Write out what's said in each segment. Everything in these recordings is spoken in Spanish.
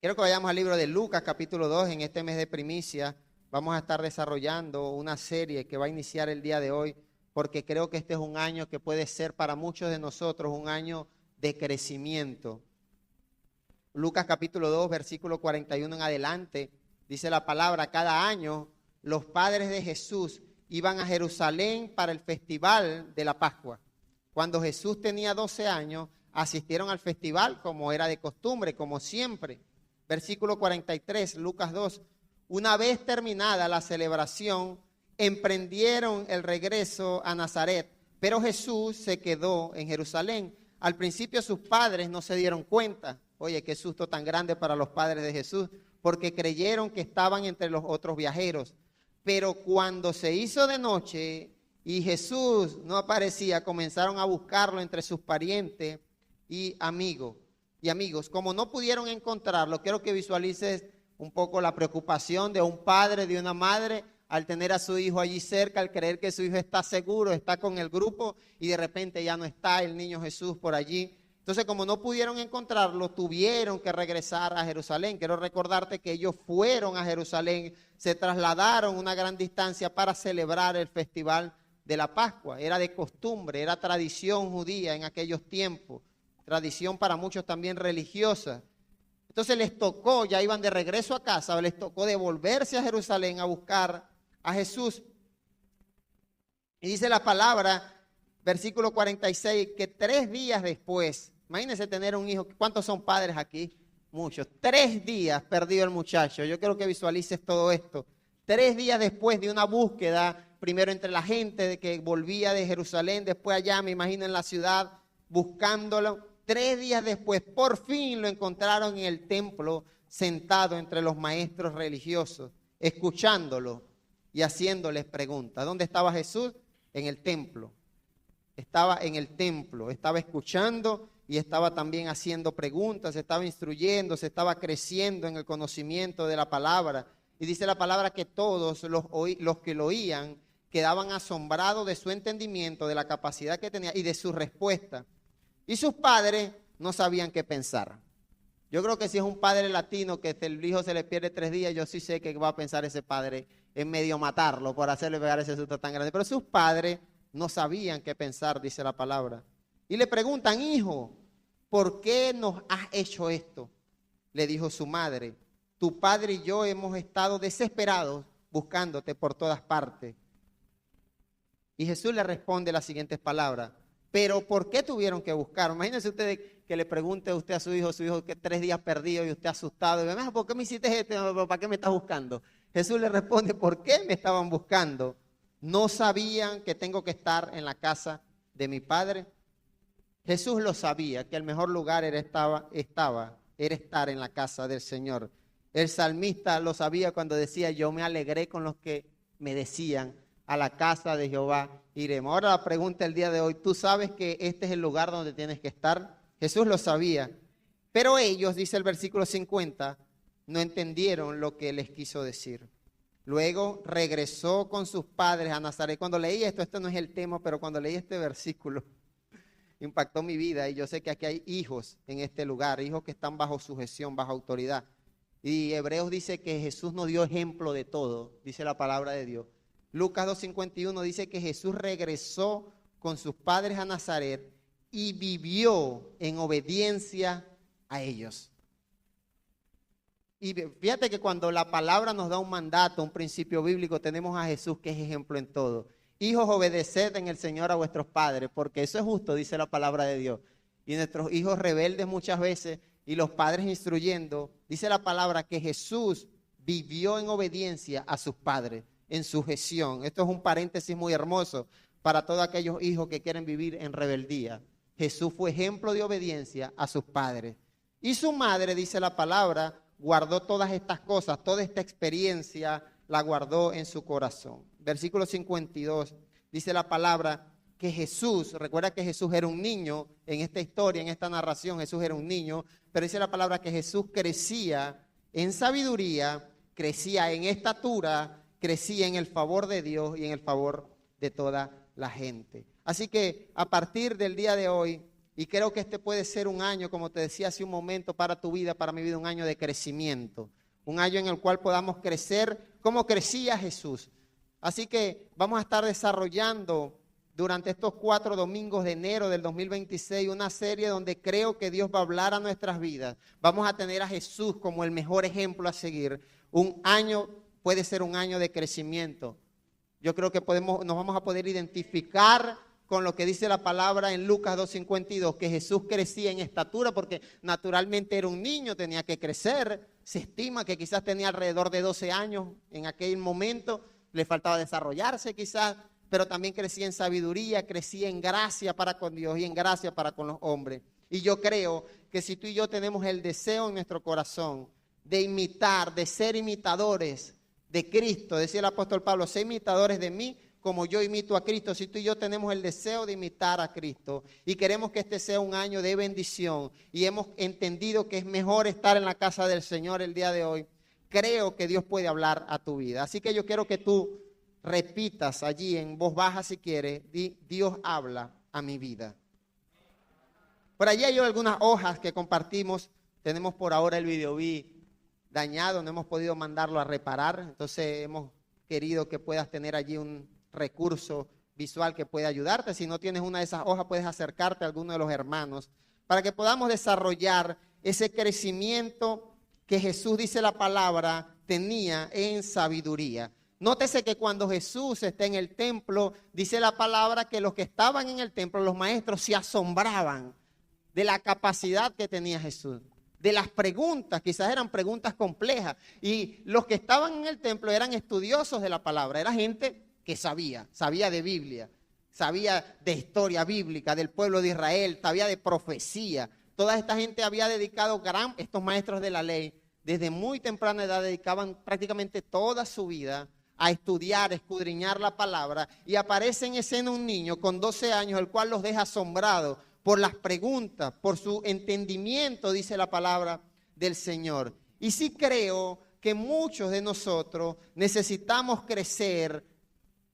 Quiero que vayamos al libro de Lucas, capítulo 2. En este mes de primicia vamos a estar desarrollando una serie que va a iniciar el día de hoy, porque creo que este es un año que puede ser para muchos de nosotros un año de crecimiento. Lucas capítulo 2, versículo 41 en adelante, dice la palabra: cada año los padres de Jesús iban a Jerusalén para el festival de la Pascua. Cuando Jesús tenía 12 años, asistieron al festival como era de costumbre, como siempre. Versículo 43, Lucas 2. Una vez terminada la celebración, emprendieron el regreso a Nazaret, pero Jesús se quedó en Jerusalén. Al principio sus padres no se dieron cuenta. Oye, qué susto tan grande para los padres de Jesús, porque creyeron que estaban entre los otros viajeros. Pero cuando se hizo de noche y Jesús no aparecía, comenzaron a buscarlo entre sus parientes y amigos. Como no pudieron encontrarlo, quiero que visualices un poco la preocupación de un padre, de una madre, al tener a su hijo allí cerca, al creer que su hijo está seguro, está con el grupo, y de repente ya no está el niño Jesús por allí. Entonces, como no pudieron encontrarlo, tuvieron que regresar a Jerusalén. Quiero recordarte que ellos fueron a Jerusalén, se trasladaron una gran distancia para celebrar el festival de la Pascua. Era de costumbre, era tradición judía en aquellos tiempos, tradición para muchos también religiosa. Entonces les tocó, ya iban de regreso a casa, les tocó devolverse a Jerusalén a buscar a Jesús. Y dice la palabra, versículo 46, que 3 días después, imagínense tener un hijo. ¿Cuántos son padres aquí? Muchos. 3 días perdió el muchacho. Yo quiero que visualices todo esto. 3 días después de una búsqueda, primero entre la gente de que volvía de Jerusalén, después allá, me imagino, en la ciudad, buscándolo. 3 días después, por fin lo encontraron en el templo, sentado entre los maestros religiosos, escuchándolo y haciéndoles preguntas. ¿Dónde estaba Jesús? En el templo. Estaba en el templo, estaba escuchando y estaba también haciendo preguntas, estaba instruyendo, se estaba creciendo en el conocimiento de la palabra. Y dice la palabra que todos los que lo oían quedaban asombrados de su entendimiento, de la capacidad que tenía y de su respuesta. Y sus padres no sabían qué pensar. Yo creo que si es un padre latino que el hijo se le pierde 3 días, yo sí sé que va a pensar ese padre en medio matarlo por hacerle pegar ese susto tan grande. Pero sus padres no sabían qué pensar, dice la palabra. Y le preguntan: hijo, ¿por qué nos has hecho esto? Le dijo su madre: tu padre y yo hemos estado desesperados buscándote por todas partes. Y Jesús le responde las siguientes palabras: pero ¿por qué tuvieron que buscar? Imagínense ustedes que le pregunte usted a su hijo que 3 días perdido y usted asustado. Y, ¿por qué me hiciste esto? ¿Para qué me estás buscando? Jesús le responde: ¿por qué me estaban buscando? ¿No sabían que tengo que estar en la casa de mi Padre? Jesús lo sabía, que el mejor lugar era estar en la casa del Señor. El salmista lo sabía cuando decía: yo me alegré con los que me decían, a la casa de Jehová iremos. Ahora la pregunta el día de hoy: ¿tú sabes que este es el lugar donde tienes que estar? Jesús lo sabía, pero ellos, dice el versículo 50, no entendieron lo que les quiso decir. Luego regresó con sus padres a Nazaret. Cuando leí esto no es el tema, pero cuando leí este versículo impactó mi vida, y yo sé que aquí hay hijos en este lugar, hijos que están bajo sujeción, bajo autoridad. Y Hebreos dice que Jesús nos dio ejemplo de todo, dice la palabra de Dios. Lucas 2:51 dice que Jesús regresó con sus padres a Nazaret y vivió en obediencia a ellos. Y fíjate que cuando la palabra nos da un mandato, un principio bíblico, tenemos a Jesús que es ejemplo en todo. Hijos, obedeced en el Señor a vuestros padres, porque eso es justo, dice la palabra de Dios. Y nuestros hijos rebeldes muchas veces, y los padres instruyendo, dice la palabra que Jesús vivió en obediencia a sus padres, en sujeción. Esto es un paréntesis muy hermoso para todos aquellos hijos que quieren vivir en rebeldía. Jesús fue ejemplo de obediencia a sus padres. Y su madre, dice la palabra, guardó todas estas cosas, toda esta experiencia la guardó en su corazón. Versículo 52, dice la palabra que Jesús, recuerda que Jesús era un niño en esta historia, en esta narración, Jesús era un niño, pero dice la palabra que Jesús crecía en sabiduría, crecía en estatura, crecía en el favor de Dios y en el favor de toda la gente. Así que a partir del día de hoy, Y creo que este puede ser un año, como te decía hace un momento, para tu vida, para mi vida, un año de crecimiento. Un año en el cual podamos crecer como crecía Jesús. Así que vamos a estar desarrollando durante estos 4 domingos de enero del 2026 una serie donde creo que Dios va a hablar a nuestras vidas. Vamos a tener a Jesús como el mejor ejemplo a seguir. Un año puede ser un año de crecimiento. Yo creo que nos vamos a poder identificar con lo que dice la palabra en Lucas 2:52, que Jesús crecía en estatura porque naturalmente era un niño, tenía que crecer. Se estima que quizás tenía alrededor de 12 años en aquel momento, le faltaba desarrollarse quizás, pero también crecía en sabiduría, crecía en gracia para con Dios y en gracia para con los hombres. Y yo creo que si tú y yo tenemos el deseo en nuestro corazón de imitar, de ser imitadores de Cristo, decía el apóstol Pablo, sé imitadores de mí como yo imito a Cristo. Si tú y yo tenemos el deseo de imitar a Cristo y queremos que este sea un año de bendición y hemos entendido que es mejor estar en la casa del Señor el día de hoy, creo que Dios puede hablar a tu vida. Así que yo quiero que tú repitas allí en voz baja si quieres, Dios habla a mi vida. Por allí hay algunas hojas que compartimos. Tenemos por ahora el videoví dañado, no hemos podido mandarlo a reparar, entonces hemos querido que puedas tener allí un recurso visual que pueda ayudarte. Si no tienes una de esas hojas, puedes acercarte a alguno de los hermanos para que podamos desarrollar ese crecimiento que Jesús, dice la palabra, tenía en sabiduría. Nótese que cuando Jesús está en el templo, dice la palabra que los que estaban en el templo, los maestros, se asombraban de la capacidad que tenía Jesús, de las preguntas, quizás eran preguntas complejas. Y los que estaban en el templo eran estudiosos de la palabra, era gente que sabía de Biblia, sabía de historia bíblica, del pueblo de Israel, sabía de profecía. Toda esta gente había dedicado, estos maestros de la ley, desde muy temprana edad dedicaban prácticamente toda su vida a estudiar, escudriñar la palabra, y aparece en escena un niño con 12 años, el cual los deja asombrados por las preguntas, por su entendimiento, dice la palabra del Señor. Y sí creo que muchos de nosotros necesitamos crecer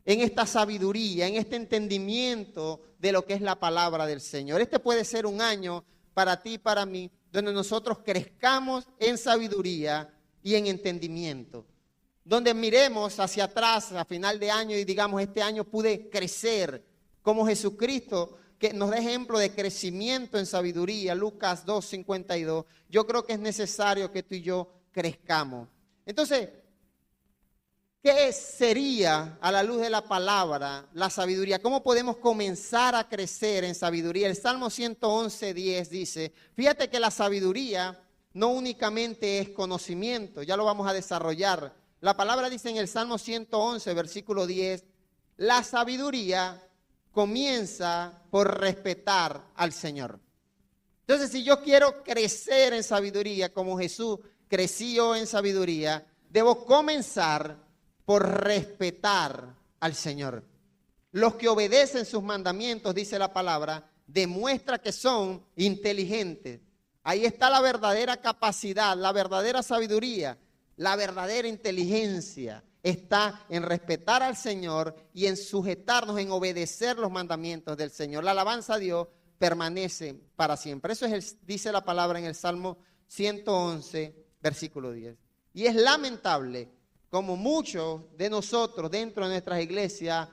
en esta sabiduría, en este entendimiento de lo que es la palabra del Señor. Este puede ser un año para ti y para mí, donde nosotros crezcamos en sabiduría y en entendimiento. Donde miremos hacia atrás a final de año y digamos, este año pude crecer como Jesucristo, que nos da ejemplo de crecimiento en sabiduría. Lucas 2:52. Yo creo que es necesario que tú y yo crezcamos. Entonces, ¿qué sería a la luz de la palabra la sabiduría? ¿Cómo podemos comenzar a crecer en sabiduría? El Salmo 111:10 dice, fíjate que la sabiduría no únicamente es conocimiento, ya lo vamos a desarrollar. La palabra dice en el Salmo 111, versículo 10, la sabiduría comienza por respetar al Señor. Entonces, si yo quiero crecer en sabiduría como Jesús creció en sabiduría, debo comenzar por respetar al Señor. Los que obedecen sus mandamientos, dice la palabra, demuestra que son inteligentes. Ahí está la verdadera capacidad, la verdadera sabiduría, la verdadera inteligencia. Está en respetar al Señor y en sujetarnos, en obedecer los mandamientos del Señor. La alabanza a Dios permanece para siempre. Eso dice la palabra en el Salmo 111, versículo 10. Y es lamentable como muchos de nosotros dentro de nuestras iglesias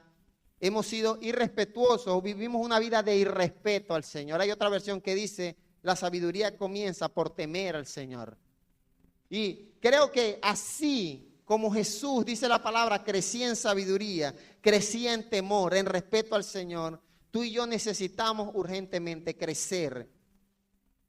hemos sido irrespetuosos o vivimos una vida de irrespeto al Señor. Hay otra versión que dice, la sabiduría comienza por temer al Señor. Y creo que así como Jesús, dice la palabra, crecía en sabiduría, crecía en temor, en respeto al Señor, tú y yo necesitamos urgentemente crecer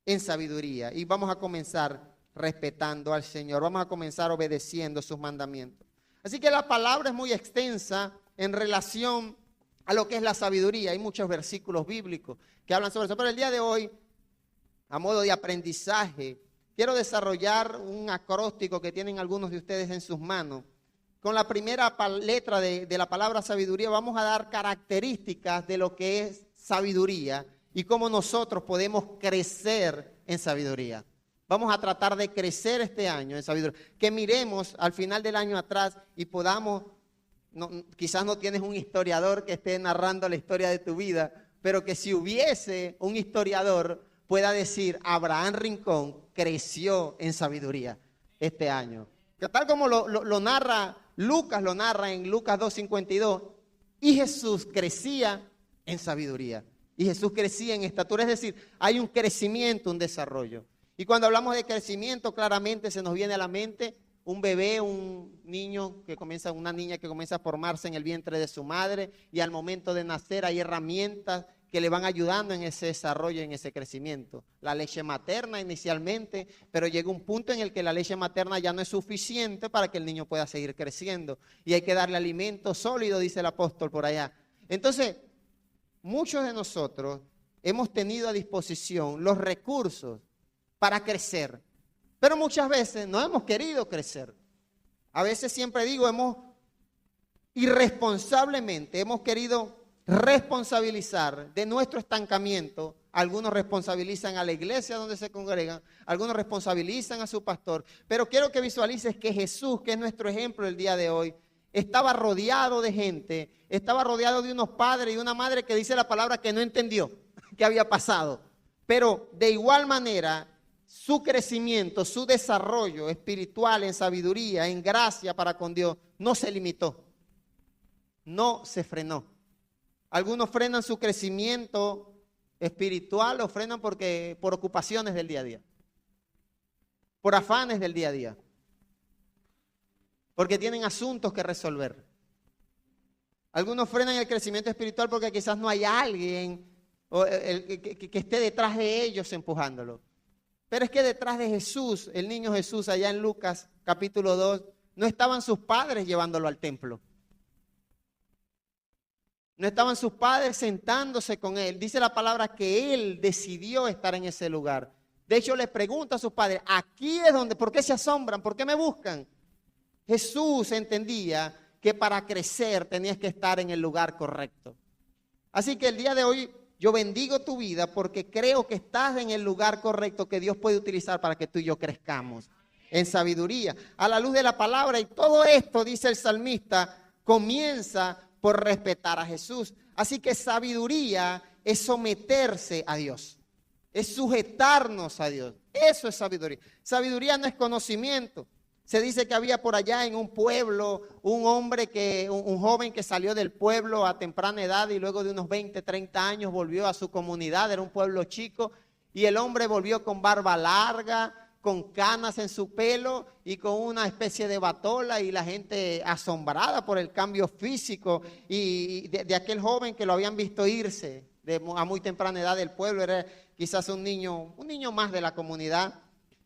en sabiduría. Y vamos a comenzar respetando al Señor. Vamos a comenzar obedeciendo sus mandamientos. Así que la palabra es muy extensa en relación a lo que es la sabiduría. Hay muchos versículos bíblicos que hablan sobre eso. Pero el día de hoy, a modo de aprendizaje, quiero desarrollar un acróstico que tienen algunos de ustedes en sus manos. Con la primera letra de la palabra sabiduría vamos a dar características de lo que es sabiduría y cómo nosotros podemos crecer en sabiduría. Vamos a tratar de crecer este año en sabiduría. Que miremos al final del año atrás y podamos, quizás no tienes un historiador que esté narrando la historia de tu vida, pero que si hubiese un historiador pueda decir, Abraham Rincón creció en sabiduría este año. Que tal como lo narra Lucas, lo narra en Lucas 2:52, y Jesús crecía en sabiduría. Y Jesús crecía en estatura, es decir, hay un crecimiento, un desarrollo. Y cuando hablamos de crecimiento, claramente se nos viene a la mente un bebé, un niño que comienza, una niña que comienza a formarse en el vientre de su madre, y al momento de nacer hay herramientas que le van ayudando en ese desarrollo, en ese crecimiento. La leche materna inicialmente, pero llega un punto en el que la leche materna ya no es suficiente para que el niño pueda seguir creciendo. Y hay que darle alimento sólido, dice el apóstol por allá. Entonces, muchos de nosotros hemos tenido a disposición los recursos para crecer, pero muchas veces no hemos querido crecer. A veces siempre digo, irresponsablemente hemos querido responsabilizar de nuestro estancamiento. Algunos responsabilizan a la iglesia donde se congregan, algunos responsabilizan a su pastor, pero quiero que visualices que Jesús, que es nuestro ejemplo el día de hoy, estaba rodeado de gente, estaba rodeado de unos padres y una madre que dice la palabra que no entendió qué había pasado, pero de igual manera su crecimiento, su desarrollo espiritual en sabiduría, en gracia para con Dios, no se limitó, no se frenó. Algunos frenan su crecimiento espiritual, lo frenan por ocupaciones del día a día, por afanes del día a día, porque tienen asuntos que resolver. Algunos frenan el crecimiento espiritual porque quizás no hay alguien que esté detrás de ellos empujándolo. Pero es que detrás de Jesús, el niño Jesús, allá en Lucas capítulo 2, no estaban sus padres llevándolo al templo. No estaban sus padres sentándose con él. Dice la palabra que él decidió estar en ese lugar. De hecho, le pregunta a sus padres, aquí es donde, ¿por qué se asombran? ¿Por qué me buscan? Jesús entendía que para crecer tenías que estar en el lugar correcto. Así que el día de hoy yo bendigo tu vida porque creo que estás en el lugar correcto que Dios puede utilizar para que tú y yo crezcamos en sabiduría, a la luz de la palabra. Y todo esto, dice el salmista, comienza por respetar a Jesús. Así que sabiduría es someterse a Dios, es sujetarnos a Dios. Eso es sabiduría. Sabiduría no es conocimiento. Se dice que había por allá en un pueblo un joven que salió del pueblo a temprana edad y luego de unos 20, 30 años volvió a su comunidad. Era un pueblo chico y el hombre volvió con barba larga, con canas en su pelo y con una especie de batola, y la gente asombrada por el cambio físico y de aquel joven que lo habían visto irse a muy temprana edad del pueblo. Era quizás un niño más de la comunidad.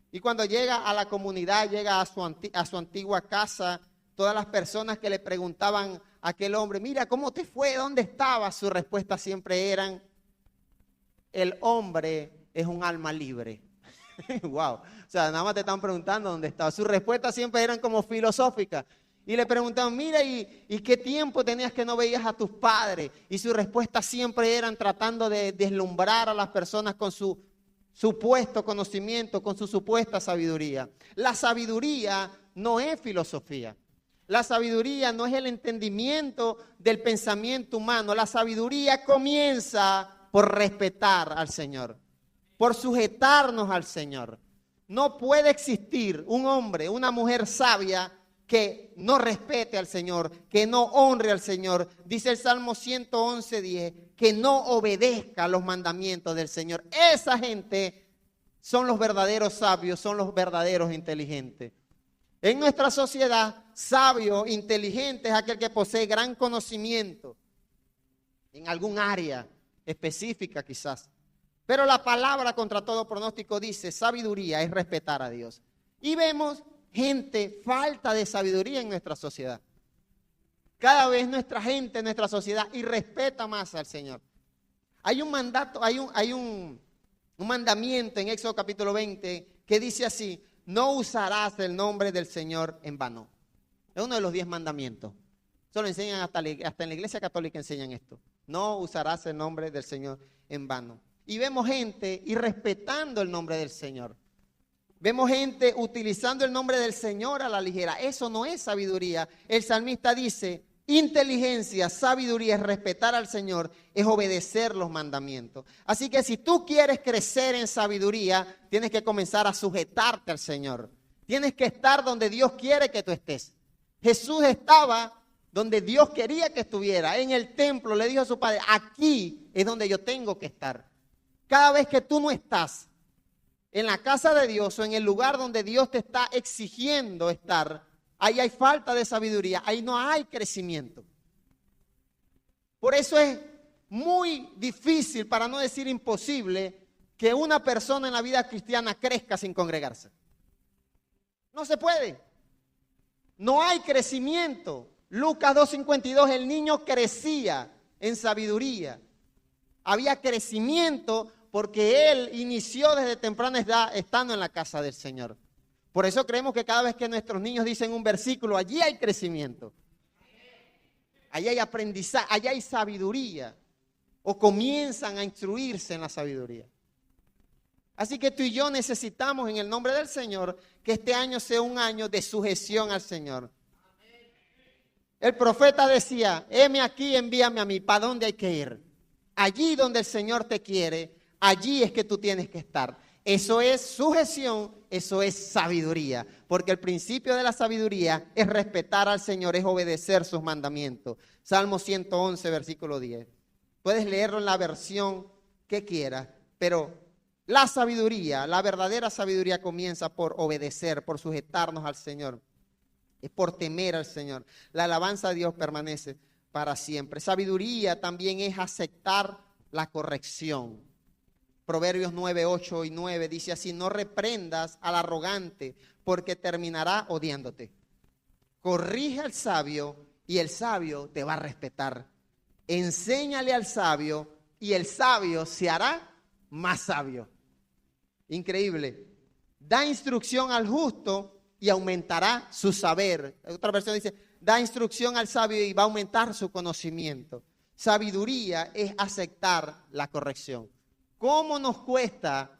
Y cuando llega a la comunidad, llega a su antigua casa, todas las personas que le preguntaban a aquel hombre, mira, ¿cómo te fue? ¿Dónde estabas? Su respuesta siempre eran, el hombre es un alma libre. Wow. O sea, nada más te están preguntando dónde estaba. Sus respuestas siempre eran como filosóficas. Y le preguntaban, mira, ¿y qué tiempo tenías que no veías a tus padres? Y sus respuestas siempre eran tratando de deslumbrar a las personas con su supuesto conocimiento, con su supuesta sabiduría. La sabiduría no es filosofía. La sabiduría no es el entendimiento del pensamiento humano. La sabiduría comienza por respetar al Señor, por sujetarnos al Señor. No puede existir un hombre, una mujer sabia que no respete al Señor, que no honre al Señor. Dice el Salmo 111:10, que no obedezca a los mandamientos del Señor. Esa gente son los verdaderos sabios, son los verdaderos inteligentes. En nuestra sociedad, sabio, inteligente es aquel que posee gran conocimiento en algún área específica quizás. Pero la palabra contra todo pronóstico dice, sabiduría es respetar a Dios. Y vemos falta de sabiduría en nuestra sociedad. Cada vez nuestra gente, nuestra sociedad, irrespeta más al Señor. Hay un mandato, hay un mandamiento en Éxodo capítulo 20 que dice así, no usarás el nombre del Señor en vano. Es uno de los 10 mandamientos. Eso lo enseñan hasta en la iglesia católica enseñan esto. No usarás el nombre del Señor en vano. Y vemos gente irrespetando el nombre del Señor. Vemos gente utilizando el nombre del Señor a la ligera. Eso no es sabiduría. El salmista dice, inteligencia, sabiduría es respetar al Señor, es obedecer los mandamientos. Así que si tú quieres crecer en sabiduría, tienes que comenzar a sujetarte al Señor. Tienes que estar donde Dios quiere que tú estés. Jesús estaba donde Dios quería que estuviera, en el templo. Le dijo a su padre, aquí es donde yo tengo que estar. Cada vez que tú no estás en la casa de Dios o en el lugar donde Dios te está exigiendo estar, ahí hay falta de sabiduría, ahí no hay crecimiento. Por eso es muy difícil, para no decir imposible, que una persona en la vida cristiana crezca sin congregarse. No se puede. No hay crecimiento. Lucas 2:52, el niño crecía en sabiduría. Había crecimiento porque él inició desde temprana edad estando en la casa del Señor. Por eso creemos que cada vez que nuestros niños dicen un versículo, allí hay crecimiento. Allí hay aprendizaje, allí hay sabiduría. O comienzan a instruirse en la sabiduría. Así que tú y yo necesitamos en el nombre del Señor que este año sea un año de sujeción al Señor. El profeta decía, heme aquí, envíame a mí. ¿Para dónde hay que ir? Allí donde el Señor te quiere, allí es que tú tienes que estar. Eso es sujeción, eso es sabiduría. Porque el principio de la sabiduría es respetar al Señor, es obedecer sus mandamientos. Salmo 111, versículo 10. Puedes leerlo en la versión que quieras, pero la sabiduría, la verdadera sabiduría comienza por obedecer, por sujetarnos al Señor. Es por temer al Señor. La alabanza a Dios permanece para siempre. Sabiduría también es aceptar la corrección. Proverbios 9, 8 y 9 dice así, no reprendas al arrogante porque terminará odiándote. Corrige al sabio y el sabio te va a respetar. Enséñale al sabio y el sabio se hará más sabio. Increíble. Da instrucción al justo y aumentará su saber. Otra versión dice, da instrucción al sabio y va a aumentar su conocimiento. Sabiduría es aceptar la corrección. ¿Cómo nos cuesta?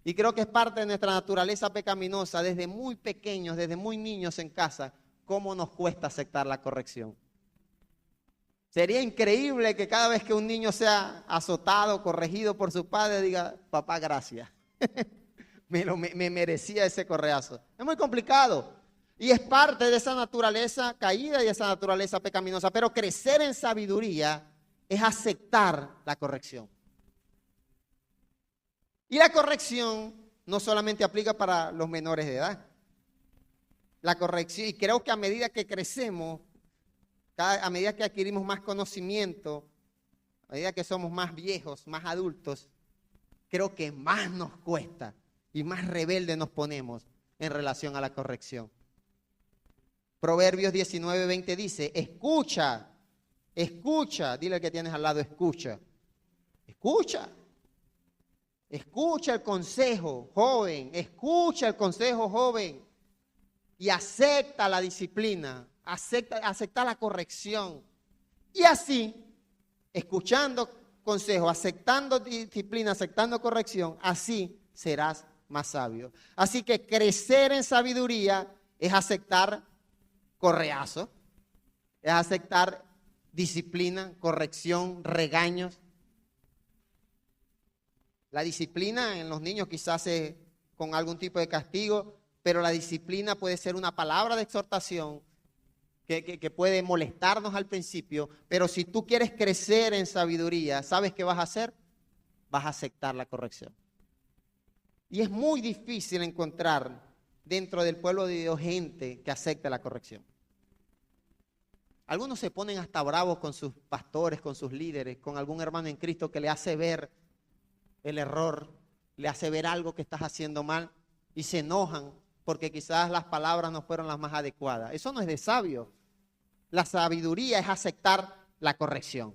Y creo que es parte de nuestra naturaleza pecaminosa, desde muy pequeños, desde muy niños en casa, ¿cómo nos cuesta aceptar la corrección? Sería increíble que cada vez que un niño sea azotado, corregido por su padre, diga, papá, gracias. Me merecía ese correazo. Es muy complicado. Y es parte de esa naturaleza caída y esa naturaleza pecaminosa. Pero crecer en sabiduría es aceptar la corrección. Y la corrección no solamente aplica para los menores de edad. La corrección, y creo que a medida que crecemos, a medida que adquirimos más conocimiento, a medida que somos más viejos, más adultos, creo que más nos cuesta y más rebelde nos ponemos en relación a la corrección. Proverbios 19:20 dice, escucha, dile al que tienes al lado, escucha el consejo, joven, escucha el consejo, joven, y acepta la disciplina, acepta la corrección. Y así, escuchando consejo, aceptando disciplina, aceptando corrección, así serás más sabio. Así que crecer en sabiduría es aceptar correazo, es aceptar disciplina, corrección, regaños. La disciplina en los niños quizás es con algún tipo de castigo, pero la disciplina puede ser una palabra de exhortación que puede molestarnos al principio, pero si tú quieres crecer en sabiduría, ¿sabes qué vas a hacer? Vas a aceptar la corrección. Y es muy difícil encontrar dentro del pueblo de Dios gente que acepte la corrección. Algunos se ponen hasta bravos con sus pastores, con sus líderes, con algún hermano en Cristo que le hace ver el error, le hace ver algo que estás haciendo mal y se enojan porque quizás las palabras no fueron las más adecuadas. Eso no es de sabio. La sabiduría es aceptar la corrección.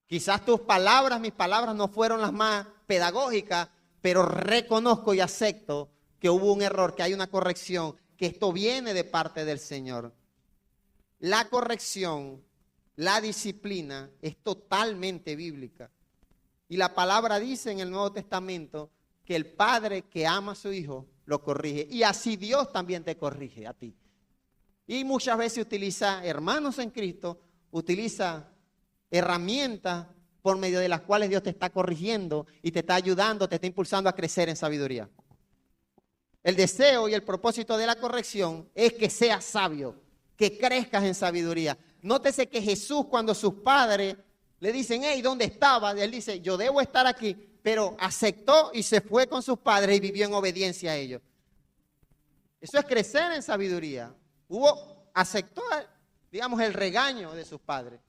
Quizás tus palabras, mis palabras no fueron las más pedagógicas, pero reconozco y acepto que hubo un error, que hay una corrección, que esto viene de parte del Señor. La corrección, la disciplina es totalmente bíblica. Y la palabra dice en el Nuevo Testamento que el padre que ama a su hijo lo corrige. Y así Dios también te corrige a ti. Y muchas veces utiliza hermanos en Cristo utiliza herramientas por medio de las cuales Dios te está corrigiendo y te está ayudando, te está impulsando a crecer en sabiduría. El deseo y el propósito de la corrección es que seas sabio, que crezcas en sabiduría. Nótese que Jesús, cuando sus padres le dicen, hey, ¿dónde estabas? Él dice, yo debo estar aquí, pero aceptó y se fue con sus padres y vivió en obediencia a ellos. Eso es crecer en sabiduría. Aceptó, digamos, el regaño de sus padres.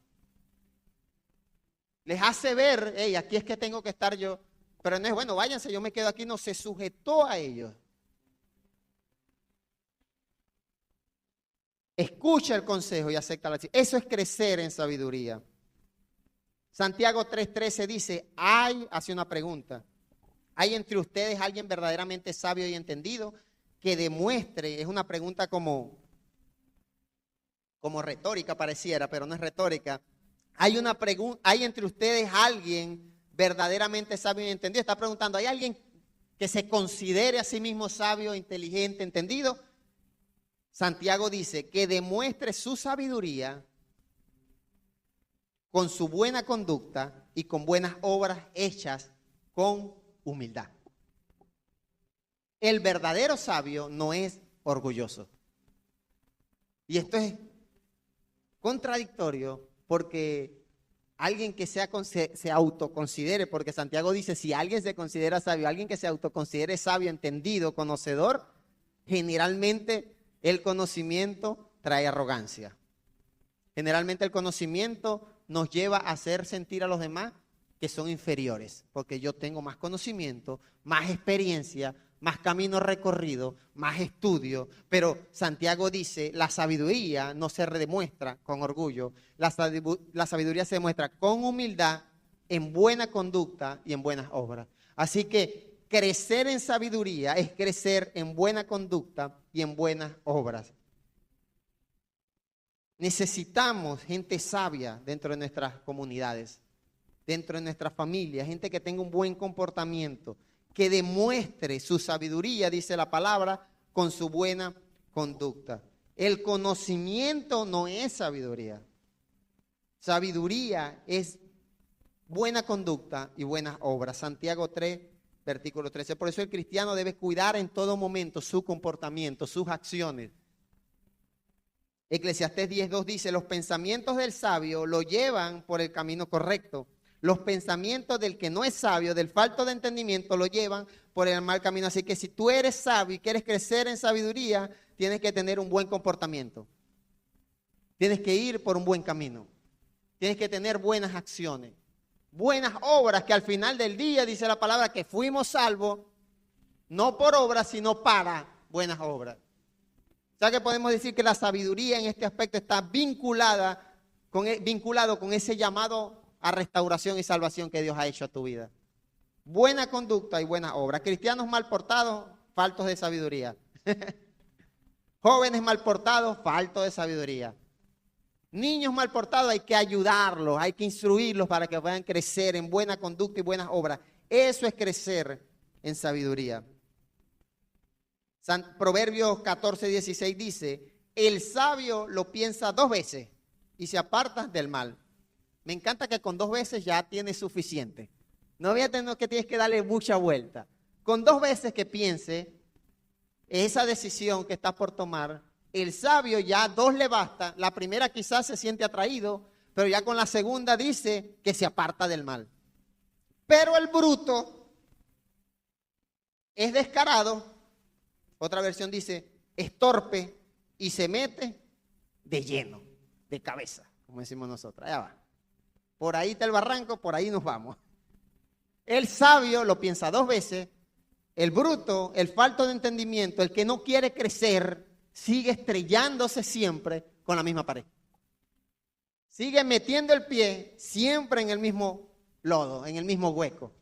Les hace ver, hey, aquí es que tengo que estar yo. Pero no es, bueno, váyanse, yo me quedo aquí. No, se sujetó a ellos. Escucha el consejo y acepta la decisión. Eso es crecer en sabiduría. Santiago 3:13 dice, hace una pregunta. ¿Hay entre ustedes alguien verdaderamente sabio y entendido que demuestre? Es una pregunta como retórica pareciera, pero no es retórica. ¿Hay entre ustedes alguien verdaderamente sabio y entendido? Está preguntando, ¿hay alguien que se considere a sí mismo sabio, inteligente, entendido? Santiago dice que demuestre su sabiduría con su buena conducta y con buenas obras hechas con humildad. El verdadero sabio no es orgulloso. Y esto es contradictorio porque alguien que se autoconsidere, porque Santiago dice, si alguien se considera sabio, alguien que se autoconsidere sabio, entendido, conocedor, generalmente el conocimiento trae arrogancia. Generalmente el conocimiento nos lleva a hacer sentir a los demás que son inferiores, porque yo tengo más conocimiento, más experiencia, más camino recorrido, más estudio. Pero Santiago dice, la sabiduría no se demuestra con orgullo, la sabiduría se demuestra con humildad, en buena conducta y en buenas obras. Así que crecer en sabiduría es crecer en buena conducta y en buenas obras. Necesitamos gente sabia dentro de nuestras comunidades, dentro de nuestras familias, gente que tenga un buen comportamiento, que demuestre su sabiduría, dice la palabra, con su buena conducta. El conocimiento no es sabiduría. Sabiduría es buena conducta y buenas obras. Santiago 3, versículo 13. Por eso el cristiano debe cuidar en todo momento su comportamiento, sus acciones. Eclesiastés 10:2 dice, los pensamientos del sabio lo llevan por el camino correcto. Los pensamientos del que no es sabio, del falto de entendimiento, lo llevan por el mal camino. Así que si tú eres sabio y quieres crecer en sabiduría, tienes que tener un buen comportamiento. Tienes que ir por un buen camino. Tienes que tener buenas acciones, buenas obras, que al final del día dice la palabra que fuimos salvos, no por obras, sino para buenas obras. O sea que podemos decir que la sabiduría en este aspecto está vinculado con ese llamado a restauración y salvación que Dios ha hecho a tu vida. Buena conducta y buena obra. Cristianos mal portados, faltos de sabiduría. Jóvenes mal portados, faltos de sabiduría. Niños mal portados, hay que ayudarlos, hay que instruirlos para que puedan crecer en buena conducta y buenas obras. Eso es crecer en sabiduría. Proverbios 14:16 dice, el sabio lo piensa 2 veces y se aparta del mal. Me encanta que con 2 veces ya tienes suficiente. No voy a tener que tienes que darle mucha vuelta. Con 2 veces que piense esa decisión que estás por tomar, el sabio ya 2 le basta. La primera quizás se siente atraído, pero ya con la segunda dice que se aparta del mal. Pero el bruto es descarado. Otra versión dice, es torpe y se mete de lleno, de cabeza, como decimos nosotros. Allá va. Por ahí está el barranco, por ahí nos vamos. El sabio lo piensa 2 veces. El bruto, el falto de entendimiento, el que no quiere crecer, sigue estrellándose siempre con la misma pared. Sigue metiendo el pie siempre en el mismo lodo, en el mismo hueco.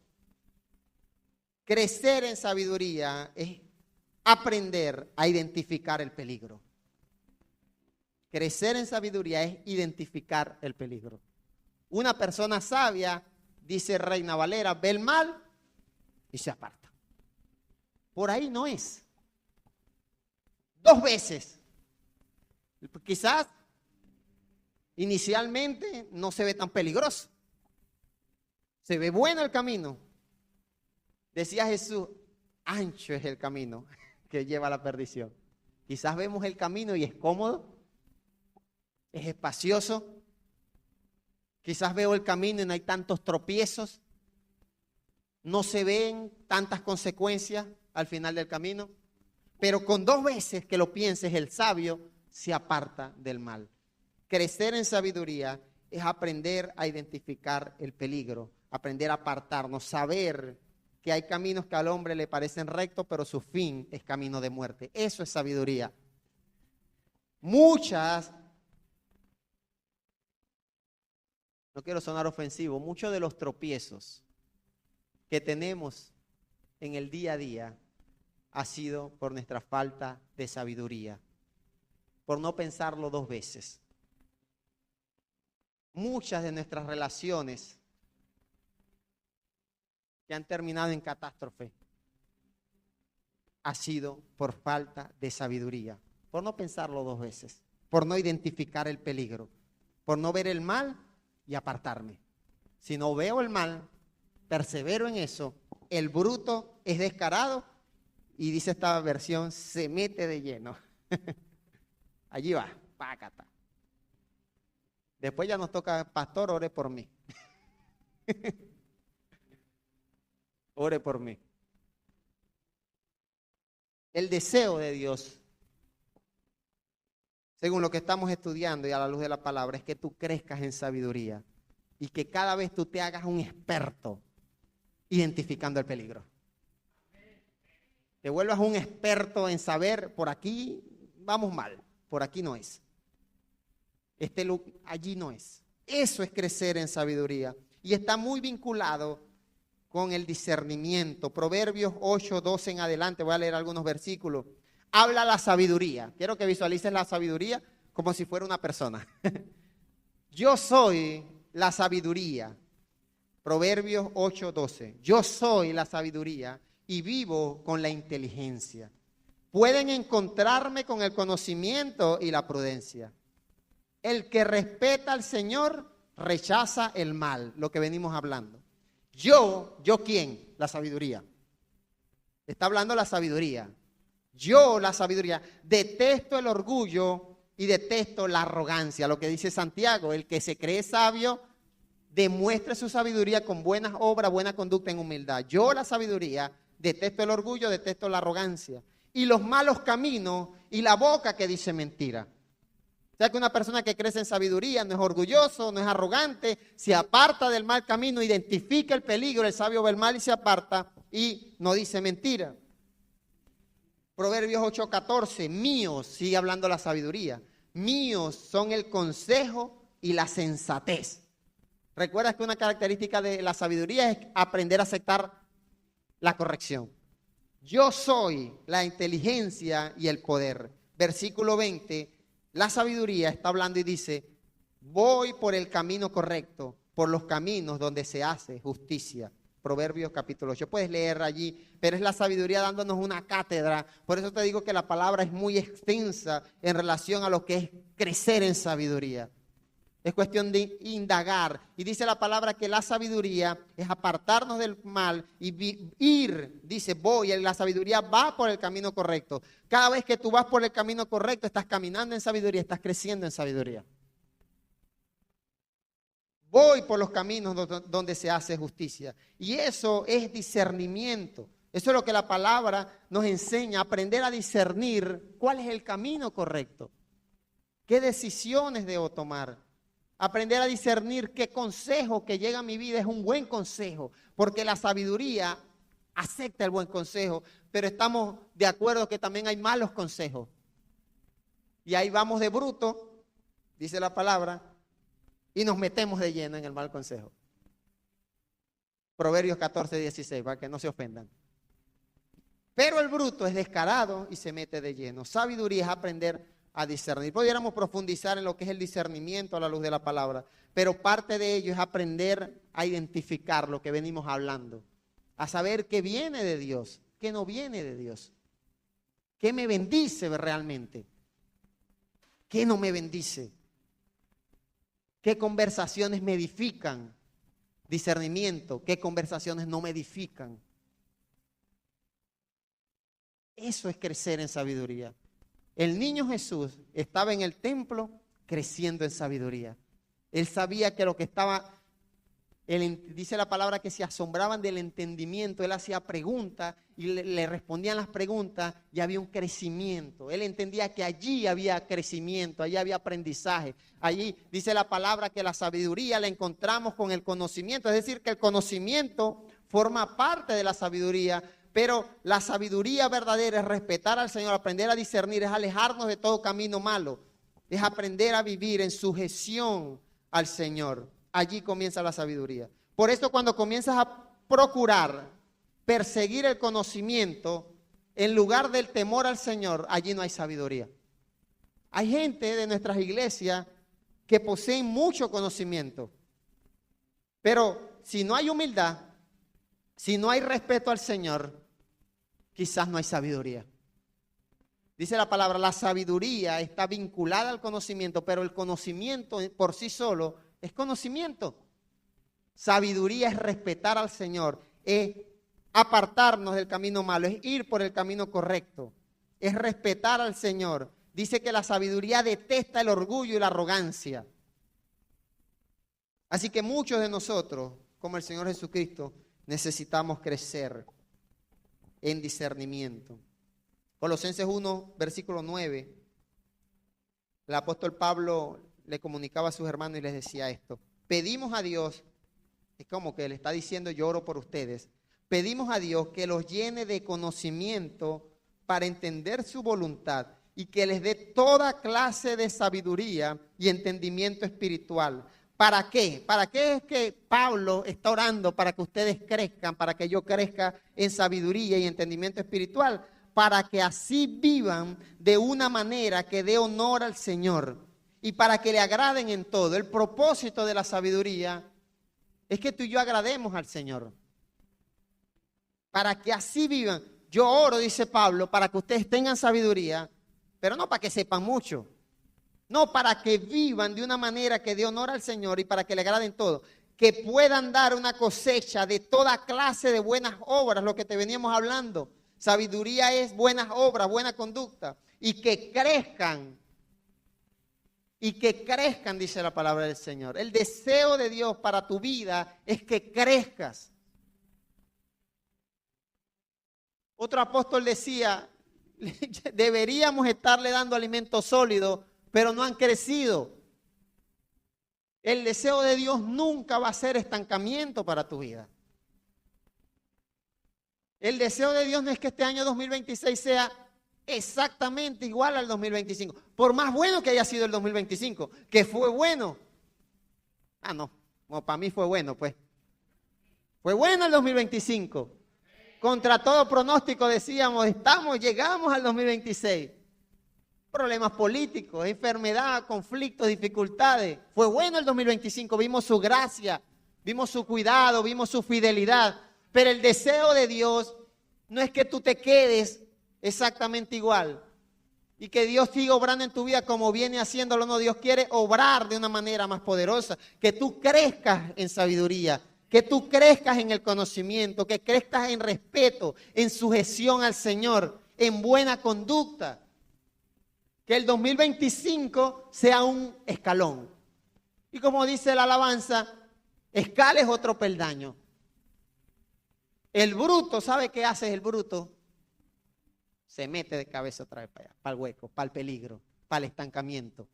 Crecer en sabiduría es aprender a identificar el peligro. Crecer en sabiduría es identificar el peligro. Una persona sabia, dice Reina Valera, ve el mal y se aparta. Por ahí no es. 2 veces. Quizás Inicialmente no se ve tan peligroso. Se ve bueno el camino. Decía Jesús, ancho es el camino que lleva a la perdición. Quizás vemos el camino y es cómodo, es espacioso. Quizás veo el camino y no hay tantos tropiezos. No se ven tantas consecuencias al final del camino. Pero con 2 veces que lo pienses, el sabio se aparta del mal. Crecer en sabiduría es aprender a identificar el peligro, aprender a apartarnos, saber que hay caminos que al hombre le parecen rectos, pero su fin es camino de muerte. Eso es sabiduría. Muchas, no quiero sonar ofensivo, muchos de los tropiezos que tenemos en el día a día ha sido por nuestra falta de sabiduría, por no pensarlo 2 veces. Muchas de nuestras relaciones que han terminado en catástrofe ha sido por falta de sabiduría, por no pensarlo 2 veces, por no identificar el peligro, por no ver el mal y apartarme. Si no veo el mal, persevero en eso, el bruto es descarado y dice esta versión, se mete de lleno. Allí va, pácata. Después ya nos toca, pastor, ore por mí. Ore por mí. El deseo de Dios, según lo que estamos estudiando y a la luz de la palabra, es que tú crezcas en sabiduría y que cada vez tú te hagas un experto identificando el peligro. Te vuelvas un experto en saber, por aquí vamos mal, por aquí no es. Allí no es. Eso es crecer en sabiduría y está muy vinculado con el discernimiento. Proverbios 8:12 en adelante, voy a leer algunos versículos. Habla la sabiduría. Quiero que visualices la sabiduría como si fuera una persona. Yo soy la sabiduría. Proverbios 8:12. Yo soy la sabiduría y vivo con la inteligencia. Pueden encontrarme con el conocimiento y la prudencia. El que respeta al Señor rechaza el mal, lo que venimos hablando. ¿Yo quién? La sabiduría. Está hablando la sabiduría. Yo, la sabiduría, detesto el orgullo y detesto la arrogancia. Lo que dice Santiago, el que se cree sabio, demuestre su sabiduría con buenas obras, buena conducta en humildad. Yo, la sabiduría, detesto el orgullo, detesto la arrogancia. Y los malos caminos y la boca que dice mentira. O sea que una persona que crece en sabiduría no es orgulloso, no es arrogante, se aparta del mal camino, identifica el peligro, el sabio ve el mal y se aparta y no dice mentira. Proverbios 8:14, míos, sigue hablando la sabiduría, míos son el consejo y la sensatez. ¿Recuerdas que una característica de la sabiduría es aprender a aceptar la corrección? Yo soy la inteligencia y el poder. Versículo 20. La sabiduría está hablando y dice, voy por el camino correcto, por los caminos donde se hace justicia. Proverbios capítulo 8. Puedes leer allí, pero es la sabiduría dándonos una cátedra. Por eso te digo que la palabra es muy extensa en relación a lo que es crecer en sabiduría. Es cuestión de indagar. Y dice la palabra que la sabiduría es apartarnos del mal y ir, dice, la sabiduría va por el camino correcto. Cada vez que tú vas por el camino correcto, estás caminando en sabiduría, estás creciendo en sabiduría. Voy por los caminos donde se hace justicia. Y eso es discernimiento. Eso es lo que la palabra nos enseña, aprender a discernir cuál es el camino correcto. ¿Qué decisiones debo tomar? Aprender a discernir qué consejo que llega a mi vida es un buen consejo, porque la sabiduría acepta el buen consejo, pero estamos de acuerdo que también hay malos consejos. Y ahí vamos de bruto, dice la palabra, y nos metemos de lleno en el mal consejo. Proverbios 14:16, para que no se ofendan. Pero el bruto es descarado y se mete de lleno. Sabiduría es aprender a discernir. Pudiéramos profundizar en lo que es el discernimiento a la luz de la palabra, pero parte de ello es aprender a identificar lo que venimos hablando, a saber qué viene de Dios, qué no viene de Dios, qué me bendice realmente, qué no me bendice. ¿Qué conversaciones me edifican? Discernimiento. ¿Qué conversaciones no me edifican? Eso es crecer en sabiduría. El niño Jesús estaba en el templo creciendo en sabiduría. Él sabía que lo que estaba, dice la palabra que se asombraban del entendimiento. Él hacía preguntas y le respondían las preguntas y había un crecimiento. Él entendía que allí había crecimiento, allí había aprendizaje. Allí dice la palabra que la sabiduría la encontramos con el conocimiento. Es decir, que el conocimiento forma parte de la sabiduría. Pero la sabiduría verdadera es respetar al Señor, aprender a discernir, es alejarnos de todo camino malo. Es aprender a vivir en sujeción al Señor. Allí comienza la sabiduría. Por esto cuando comienzas a procurar perseguir el conocimiento, en lugar del temor al Señor, allí no hay sabiduría. Hay gente de nuestras iglesias que poseen mucho conocimiento. Pero si no hay humildad, si no hay respeto al Señor, quizás no hay sabiduría. Dice la palabra, la sabiduría está vinculada al conocimiento, pero el conocimiento por sí solo es conocimiento. Sabiduría es respetar al Señor, es apartarnos del camino malo, es ir por el camino correcto, es respetar al Señor. Dice que la sabiduría detesta el orgullo y la arrogancia. Así que muchos de nosotros, como el Señor Jesucristo, necesitamos crecer en discernimiento. Colosenses 1, versículo 9. El apóstol Pablo le comunicaba a sus hermanos y les decía esto. Pedimos a Dios, es como que le está diciendo yo oro por ustedes. Pedimos a Dios que los llene de conocimiento para entender su voluntad y que les dé toda clase de sabiduría y entendimiento espiritual. ¿Para qué? ¿Para qué es que Pablo está orando para que ustedes crezcan, para que yo crezca en sabiduría y entendimiento espiritual? Para que así vivan de una manera que dé honor al Señor y para que le agraden en todo. El propósito de la sabiduría es que tú y yo agrademos al Señor. Para que así vivan. Yo oro, dice Pablo, para que ustedes tengan sabiduría, pero no para que sepan mucho. No, para que vivan de una manera que dé honor al Señor y para que le agraden todo. Que puedan dar una cosecha de toda clase de buenas obras, lo que te veníamos hablando. Sabiduría es buenas obras, buena conducta. Y que crezcan. Y que crezcan, dice la palabra del Señor. El deseo de Dios para tu vida es que crezcas. Otro apóstol decía, deberíamos estarle dando alimento sólido, pero no han crecido. El deseo de Dios nunca va a ser estancamiento para tu vida. El deseo de Dios no es que este año 2026 sea exactamente igual al 2025. Por más bueno que haya sido el 2025, que fue bueno. No, para mí fue bueno, pues. Fue bueno el 2025. Contra todo pronóstico decíamos, llegamos al 2026. Problemas políticos, enfermedad, conflictos, dificultades. Fue bueno el 2025, vimos su gracia, vimos su cuidado, vimos su fidelidad. Pero el deseo de Dios no es que tú te quedes exactamente igual y que Dios siga obrando en tu vida como viene haciéndolo. No, Dios quiere obrar de una manera más poderosa, que tú crezcas en sabiduría, que tú crezcas en el conocimiento, que crezcas en respeto, en sujeción al Señor, en buena conducta. Que el 2025 sea un escalón. Y como dice la alabanza, escales otro peldaño. El bruto, ¿sabe qué hace el bruto? Se mete de cabeza otra vez para allá, para el hueco, para el peligro, para el estancamiento.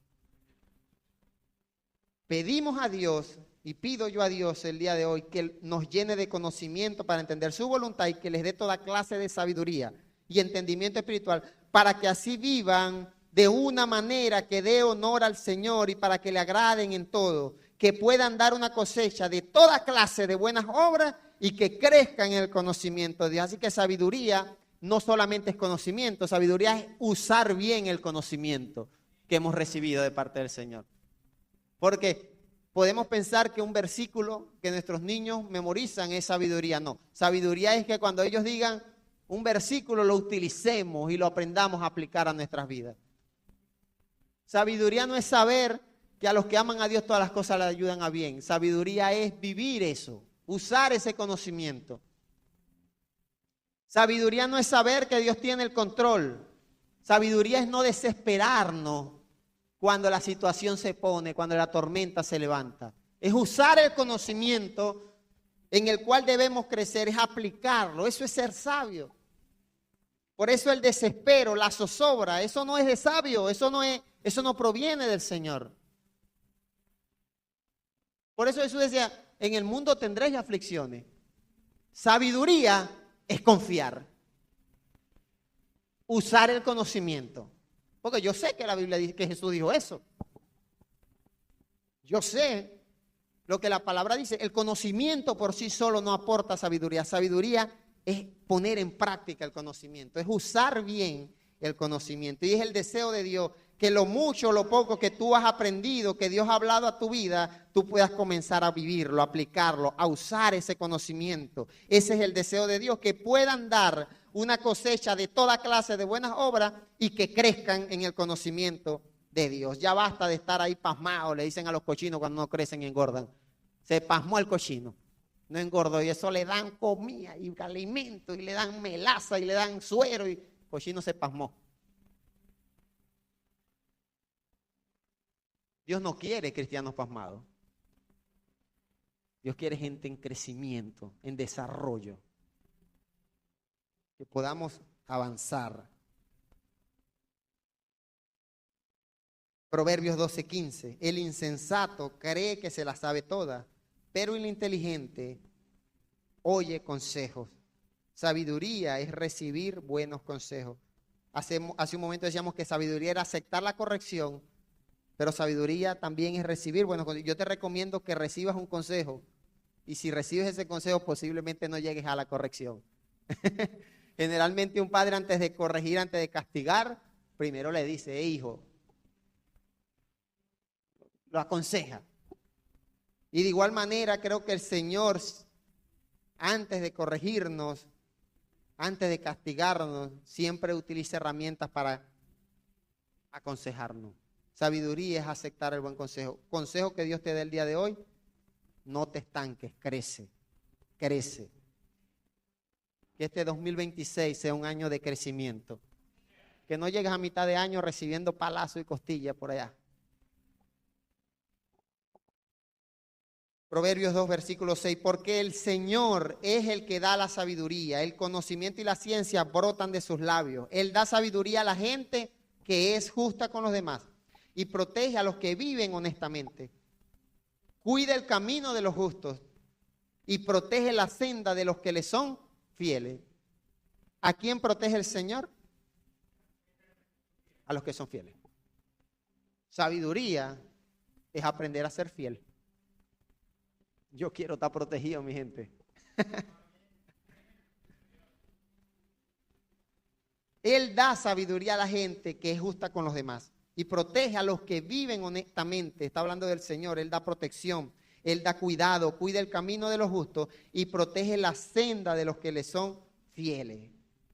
Pedimos a Dios, y pido yo a Dios el día de hoy, que nos llene de conocimiento para entender su voluntad y que les dé toda clase de sabiduría y entendimiento espiritual, para que así vivan de una manera que dé honor al Señor y para que le agraden en todo, que puedan dar una cosecha de toda clase de buenas obras y que crezcan en el conocimiento de Dios. Así que sabiduría no solamente es conocimiento, sabiduría es usar bien el conocimiento que hemos recibido de parte del Señor. Porque podemos pensar que un versículo que nuestros niños memorizan es sabiduría. No, sabiduría es que cuando ellos digan un versículo lo utilicemos y lo aprendamos a aplicar a nuestras vidas. Sabiduría no es saber que a los que aman a Dios todas las cosas le ayudan a bien. Sabiduría es vivir eso, usar ese conocimiento. Sabiduría no es saber que Dios tiene el control. Sabiduría es no desesperarnos cuando la situación se pone, cuando la tormenta se levanta. Es usar el conocimiento en el cual debemos crecer, es aplicarlo. Eso es ser sabio. Por eso el desespero, la zozobra, eso no es de sabio, eso no proviene del Señor. Por eso Jesús decía, en el mundo tendréis aflicciones. Sabiduría es confiar. Usar el conocimiento. Porque yo sé que la Biblia dice que Jesús dijo eso. Yo sé lo que la palabra dice. El conocimiento por sí solo no aporta sabiduría. Sabiduría es poner en práctica el conocimiento. Es usar bien el conocimiento. Y es el deseo de Dios que lo mucho o lo poco que tú has aprendido, que Dios ha hablado a tu vida, tú puedas comenzar a vivirlo, a aplicarlo, a usar ese conocimiento. Ese es el deseo de Dios, que puedan dar una cosecha de toda clase de buenas obras y que crezcan en el conocimiento de Dios. Ya basta de estar ahí pasmados, le dicen a los cochinos cuando no crecen y engordan. Se pasmó el cochino, no engordó, y eso le dan comida y alimento y le dan melaza y le dan suero y el cochino se pasmó. Dios no quiere cristianos pasmados. Dios quiere gente en crecimiento, en desarrollo. Que podamos avanzar. Proverbios 12:15. El insensato cree que se la sabe toda, pero el inteligente oye consejos. Sabiduría es recibir buenos consejos. Hace un momento decíamos que sabiduría era aceptar la corrección, pero sabiduría también es recibir buenos consejos. Yo te recomiendo que recibas un consejo, y si recibes ese consejo posiblemente no llegues a la corrección. Generalmente un padre, antes de corregir, antes de castigar, primero le dice, hijo, lo aconseja. Y de igual manera creo que el Señor, antes de corregirnos, antes de castigarnos, siempre utiliza herramientas para aconsejarnos. Sabiduría es aceptar el buen consejo. Consejo que Dios te dé el día de hoy, no te estanques, crece, crece. Que este 2026 sea un año de crecimiento. Que no llegues a mitad de año recibiendo palazo y costilla por allá. Proverbios 2, versículo 6. Porque el Señor es el que da la sabiduría. El conocimiento y la ciencia brotan de sus labios. Él da sabiduría a la gente que es justa con los demás y protege a los que viven honestamente. Cuida el camino de los justos y protege la senda de los que le son fieles. ¿A quién protege el Señor? A los que son fieles. Sabiduría es aprender a ser fiel. Yo quiero estar protegido, mi gente. Él da sabiduría a la gente que es justa con los demás y protege a los que viven honestamente. Está hablando del Señor. Él da protección, Él da cuidado, cuida el camino de los justos y protege la senda de los que le son fieles.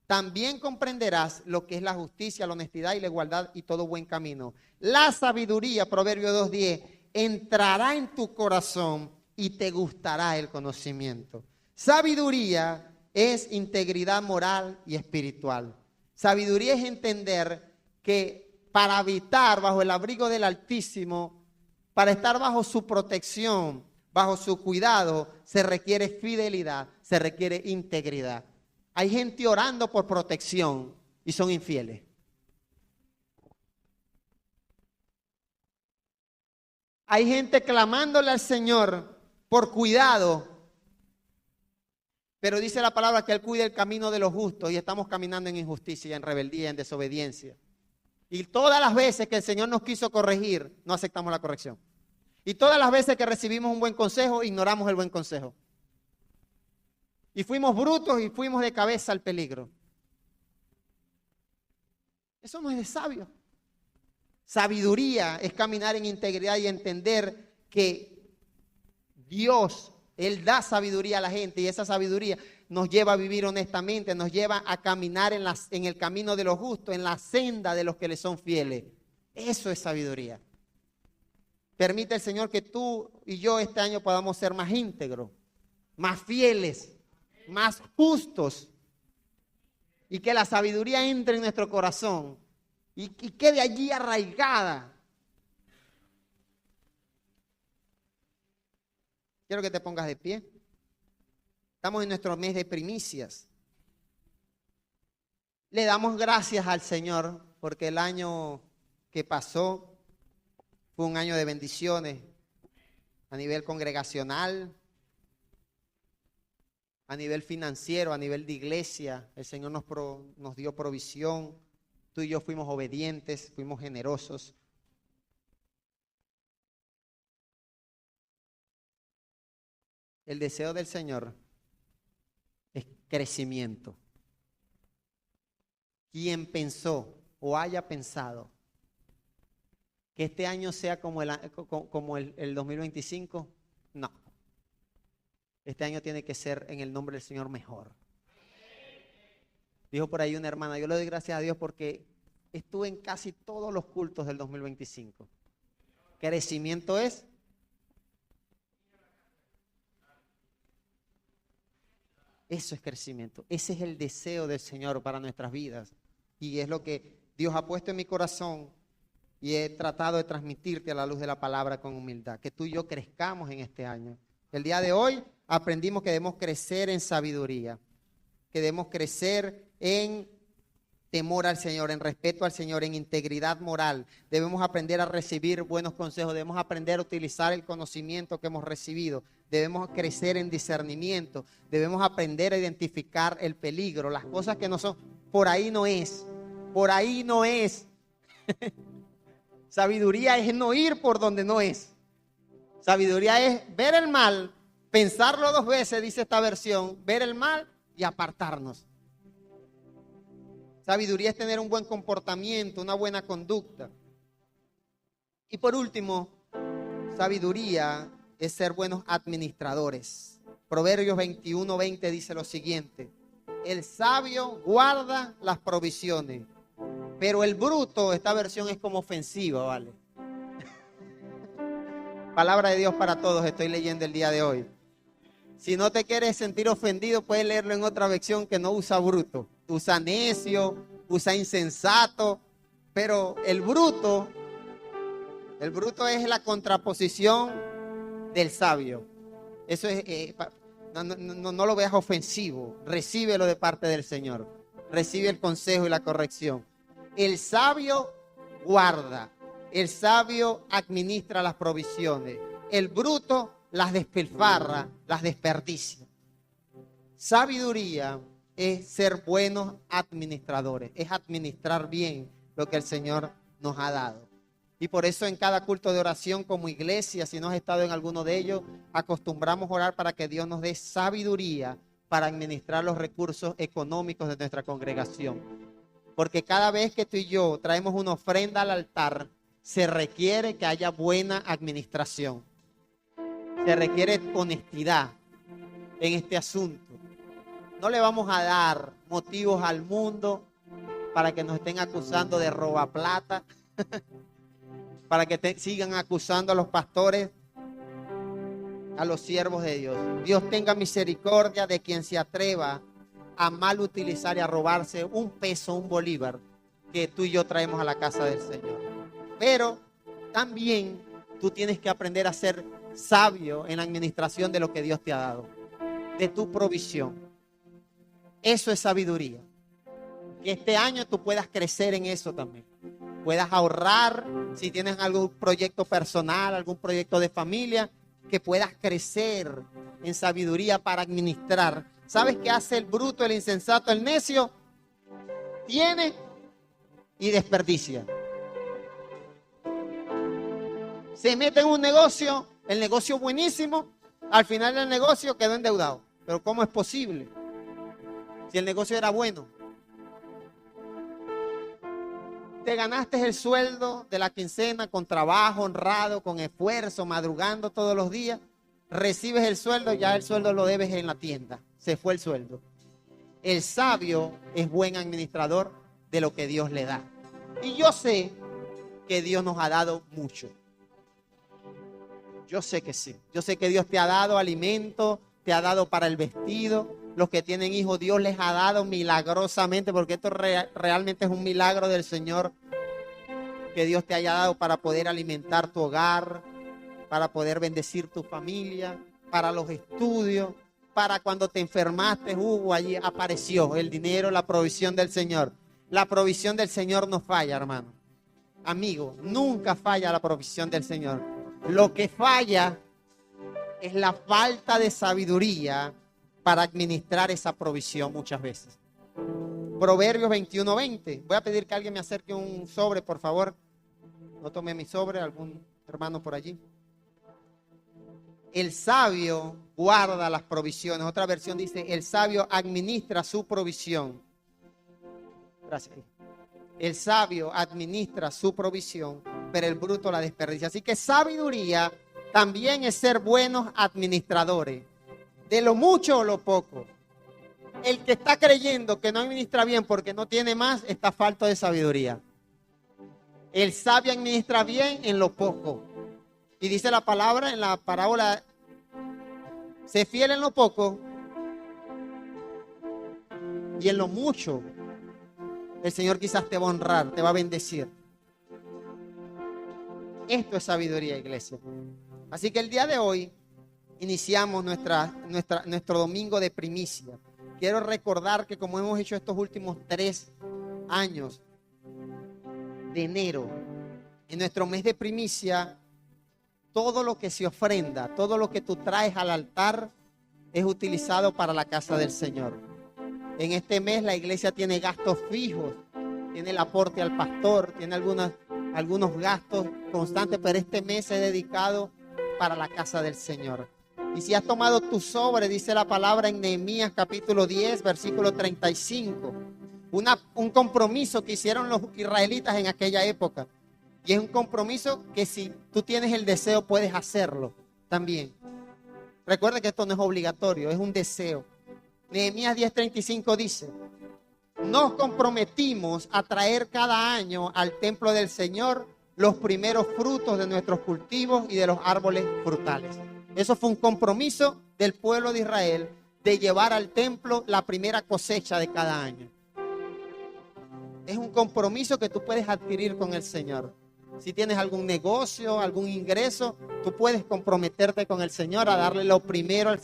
También comprenderás lo que es la justicia, la honestidad y la igualdad y todo buen camino. La sabiduría, Proverbios 2:10, entrará en tu corazón y te gustará el conocimiento. Sabiduría es integridad moral y espiritual. Sabiduría es entender que para habitar bajo el abrigo del Altísimo, para estar bajo su protección, bajo su cuidado, se requiere fidelidad, se requiere integridad. Hay gente orando por protección y son infieles. Hay gente clamándole al Señor por cuidado, pero dice la palabra que Él cuida el camino de los justos y estamos caminando en injusticia, en rebeldía, en desobediencia. Y todas las veces que el Señor nos quiso corregir, no aceptamos la corrección. Y todas las veces que recibimos un buen consejo, ignoramos el buen consejo. Y fuimos brutos y fuimos de cabeza al peligro. Eso no es de sabio. Sabiduría es caminar en integridad y entender que Dios, Él da sabiduría a la gente y esa sabiduría nos lleva a vivir honestamente, nos lleva a caminar en el camino de los justos, en la senda de los que le son fieles. Eso es sabiduría. Permite el Señor que tú y yo este año podamos ser más íntegros, más fieles, más justos. Y que la sabiduría entre en nuestro corazón y quede allí arraigada. Quiero que te pongas de pie. Estamos en nuestro mes de primicias. Le damos gracias al Señor porque el año que pasó fue un año de bendiciones a nivel congregacional, a nivel financiero, a nivel de iglesia. El Señor nos dio provisión. Tú y yo fuimos obedientes, fuimos generosos. El deseo del Señor es crecimiento. Quien pensó o haya pensado que este año sea como el 2025, no. Este año tiene que ser en el nombre del Señor mejor. Dijo por ahí una hermana, yo le doy gracias a Dios porque estuve en casi todos los cultos del 2025. Crecimiento es. Eso es crecimiento. Ese es el deseo del Señor para nuestras vidas. Y es lo que Dios ha puesto en mi corazón y he tratado de transmitirte a la luz de la palabra con humildad. Que tú y yo crezcamos en este año. El día de hoy aprendimos que debemos crecer en sabiduría, que debemos crecer en temor al Señor, en respeto al Señor, en integridad moral. Debemos aprender a recibir buenos consejos, debemos aprender a utilizar el conocimiento que hemos recibido. Debemos crecer en discernimiento, debemos aprender a identificar el peligro, las cosas que no son, por ahí no es, por ahí no es. Sabiduría es no ir por donde no es. Sabiduría es ver el mal, pensarlo 2 veces, dice esta versión, ver el mal y apartarnos. Sabiduría es tener un buen comportamiento, una buena conducta. Y por último, sabiduría es ser buenos administradores. Proverbios 21:20 dice lo siguiente: el sabio guarda las provisiones, pero el bruto, esta versión es como ofensiva, ¿vale? Palabra de Dios para todos, estoy leyendo el día de hoy. Si no te quieres sentir ofendido, puedes leerlo en otra versión que no usa bruto. Usa necio, usa insensato, pero el bruto es la contraposición del sabio. Eso es, no lo veas ofensivo, recíbelo de parte del Señor. Recibe el consejo y la corrección. El sabio guarda, el sabio administra las provisiones, el bruto las despilfarra, las desperdicia. Sabiduría es ser buenos administradores, es administrar bien lo que el Señor nos ha dado. Y por eso en cada culto de oración como iglesia, si no has estado en alguno de ellos, acostumbramos a orar para que Dios nos dé sabiduría para administrar los recursos económicos de nuestra congregación. Porque cada vez que tú y yo traemos una ofrenda al altar, se requiere que haya buena administración. Se requiere honestidad en este asunto. No le vamos a dar motivos al mundo para que nos estén acusando de robaplata, para que sigan acusando a los pastores, a los siervos de Dios. Dios tenga misericordia de quien se atreva a mal utilizar y a robarse un peso, un bolívar que tú y yo traemos a la casa del Señor. Pero también tú tienes que aprender a ser sabio en la administración de lo que Dios te ha dado, de tu provisión. Eso es sabiduría. Que este año tú puedas crecer en eso también. Puedas ahorrar, si tienes algún proyecto personal, algún proyecto de familia, que puedas crecer en sabiduría para administrar. ¿Sabes qué hace el bruto, el insensato, el necio? Tiene y desperdicia. Se mete en un negocio, el negocio buenísimo, al final del negocio quedó endeudado. Pero ¿cómo es posible? Si el negocio era bueno. Te ganaste el sueldo de la quincena con trabajo honrado, con esfuerzo, madrugando todos los días. Recibes el sueldo, ya el sueldo lo debes en la tienda. Se fue el sueldo. El sabio es buen administrador de lo que Dios le da. Y yo sé que Dios nos ha dado mucho. Yo sé que sí. Yo sé que Dios te ha dado alimento, te ha dado para el vestido. Los que tienen hijos, Dios les ha dado milagrosamente, porque esto realmente es un milagro del Señor, que Dios te haya dado para poder alimentar tu hogar, para poder bendecir tu familia, para los estudios, para cuando te enfermaste, allí apareció el dinero, la provisión del Señor. La provisión del Señor no falla, hermano. Amigo, nunca falla la provisión del Señor. Lo que falla es la falta de sabiduría para administrar esa provisión muchas veces. Proverbios 21:20. Voy a pedir que alguien me acerque un sobre, por favor. No tomé mi sobre, algún hermano por allí. El sabio guarda las provisiones. Otra versión dice, el sabio administra su provisión. Gracias. El sabio administra su provisión, pero el bruto la desperdicia. Así que sabiduría también es ser buenos administradores, de lo mucho o lo poco. El que está creyendo que no administra bien porque no tiene más, está falto de sabiduría. El sabio administra bien en lo poco. Y dice la palabra en la parábola, sé fiel en lo poco y en lo mucho el Señor quizás te va a honrar, te va a bendecir. Esto es sabiduría, iglesia. Así que el día de hoy iniciamos nuestro domingo de primicia. Quiero recordar que como hemos hecho estos últimos 3 años de enero, en nuestro mes de primicia, todo lo que se ofrenda, todo lo que tú traes al altar es utilizado para la casa del Señor. En este mes la iglesia tiene gastos fijos, tiene el aporte al pastor, tiene algunos gastos constantes, pero este mes es dedicado para la casa del Señor. Y si has tomado tu sobre, dice la palabra en Nehemías capítulo 10, versículo 35, un compromiso que hicieron los israelitas en aquella época. Y es un compromiso que si tú tienes el deseo puedes hacerlo también. Recuerda que esto no es obligatorio, es un deseo. Nehemías 10:35 dice, nos comprometimos a traer cada año al templo del Señor los primeros frutos de nuestros cultivos y de los árboles frutales. Eso fue un compromiso del pueblo de Israel de llevar al templo la primera cosecha de cada año. Es un compromiso que tú puedes adquirir con el Señor. Si tienes algún negocio, algún ingreso, tú puedes comprometerte con el Señor a darle lo primero al